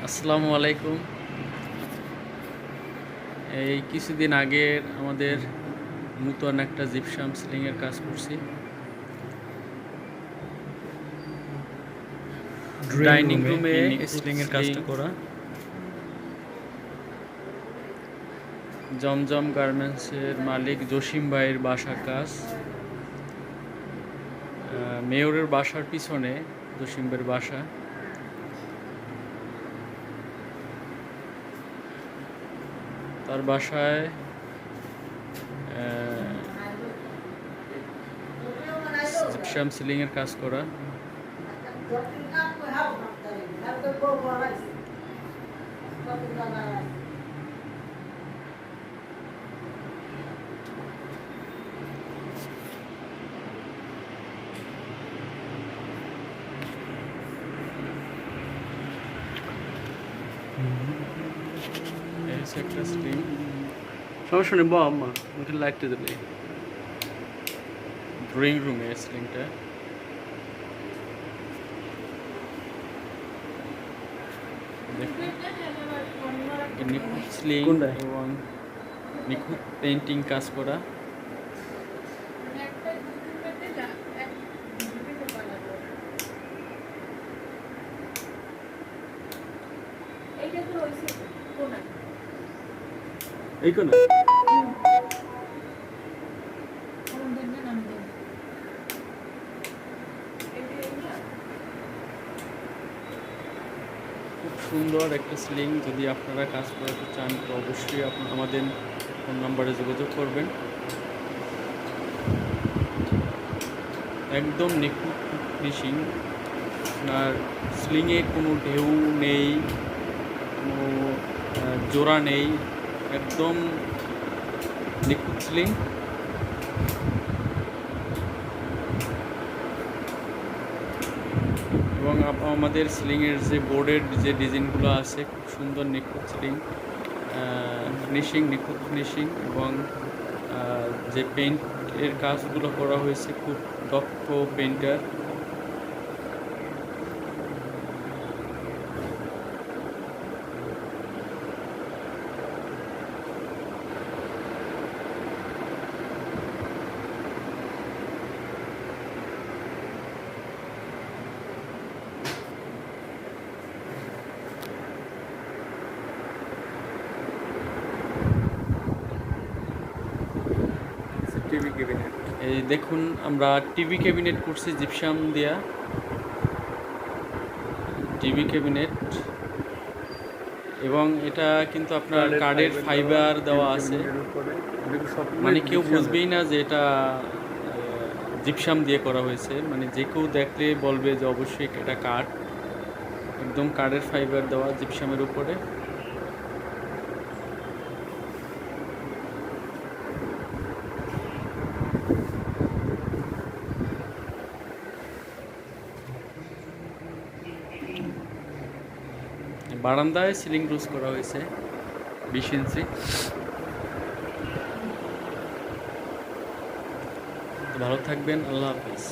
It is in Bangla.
আসসালামু আলাইকুম। এই কিছুদিন আগের আমাদের নূতন একটা জিপসাম সিলিং এর কাজ করছি। ডাইনিং রুমে সিলিং এর কাজটা করা। জমজম গার্মেন্টসের মালিক জসিম ভাইয়ের বাসার কাজ। মেয়রের বাসার পিছনে জসিম ভাইয়ের বাসা। তার বাসায় জিপসাম সিলিং এর কাজ করা। এই হচ্ছে একটা সিলিং। সমস্যা নেই, বাবা আম্মা ওকে লাইটটা দেবে। ড্রয়িং রুমে সিলিংটা। নিখুঁত সিলিং এবং নিখুঁত পেন্টিং কাজ করা। এই কোন খুব সুন্দর একটা সিলিং। যদি আপনারা কাজ করাতে চান তো অবশ্যই আমাদের ফোন নাম্বারে যোগাযোগ করবেন। একদম নিখুঁত ফিনিশিং। আপনার সিলিংয়ে কোনো ঢেউ নেই, কোনো জোড়া নেই, একদম নিখুঁত সিলিং। এবং আমাদের সিলিংয়ের যে বোর্ডের যে ডিজাইনগুলো আছে খুব সুন্দর নিখুঁত সিলিং ফিনিশিং, নিখুঁত ফিনিশিং। এবং যে পেইন্টের কাজগুলো করা হয়েছে খুব দক্ষ পেইন্টার। TV cabinet. এই দেখুন, আমরা টিভি ক্যাবিনেট করছি জিপসাম দিয়া। টিভি ক্যাবিনেট, এবং এটা কিন্তু আপনার কার্ডের ফাইবার দেওয়া আছে, মানে কেউ বুঝবেই না যে এটা জিপসাম দিয়ে করা হয়েছে। মানে যে কেউ দেখলে বলবে যে অবশ্যই এটা কার্ড। একদম কার্ডের ফাইবার দেওয়া জিপসামের উপরে। বারান্দায় সিলিং রুজ করা হয়েছে 20 ইঞ্চি। তো ভালো থাকবেন, আল্লাহ হাফেজ।